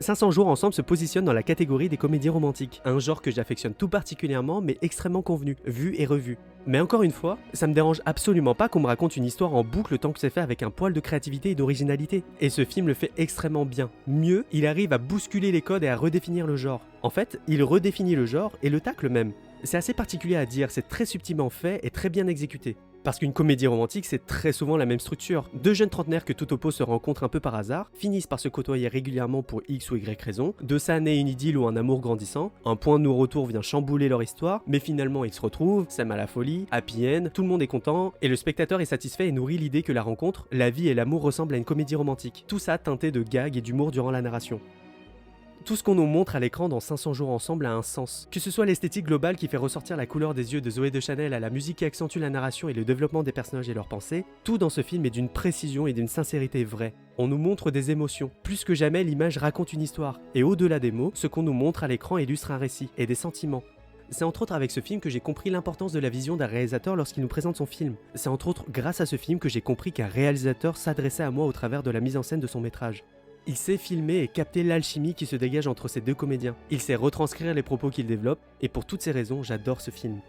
500 jours ensemble se positionne dans la catégorie des comédies romantiques, un genre que j'affectionne tout particulièrement mais extrêmement convenu, vu et revu. Mais encore une fois, ça me dérange absolument pas qu'on me raconte une histoire en boucle tant que c'est fait avec un poil de créativité et d'originalité. Et ce film le fait extrêmement bien. Mieux, il arrive à bousculer les codes et à redéfinir le genre. En fait, il redéfinit le genre et le tacle même. C'est assez particulier à dire, c'est très subtilement fait et très bien exécuté. Parce qu'une comédie romantique, c'est très souvent la même structure. Deux jeunes trentenaires que tout oppose se rencontrent un peu par hasard, finissent par se côtoyer régulièrement pour X ou Y raison, de ça naît une idylle ou un amour grandissant, un point de non-retour vient chambouler leur histoire, mais finalement ils se retrouvent, s'aiment à la folie, happy end, tout le monde est content, et le spectateur est satisfait et nourrit l'idée que la rencontre, la vie et l'amour ressemblent à une comédie romantique. Tout ça teinté de gags et d'humour durant la narration. Tout ce qu'on nous montre à l'écran dans 500 jours ensemble a un sens. Que ce soit l'esthétique globale qui fait ressortir la couleur des yeux de Zooey Deschanel à la musique qui accentue la narration et le développement des personnages et leurs pensées, tout dans ce film est d'une précision et d'une sincérité vraie. On nous montre des émotions. Plus que jamais, l'image raconte une histoire. Et au-delà des mots, ce qu'on nous montre à l'écran illustre un récit et des sentiments. C'est entre autres avec ce film que j'ai compris l'importance de la vision d'un réalisateur lorsqu'il nous présente son film. C'est entre autres grâce à ce film que j'ai compris qu'un réalisateur s'adressait à moi au travers de la mise en scène de son métrage. Il sait filmer et capter l'alchimie qui se dégage entre ces deux comédiens. Il sait retranscrire les propos qu'il développe, et pour toutes ces raisons, j'adore ce film.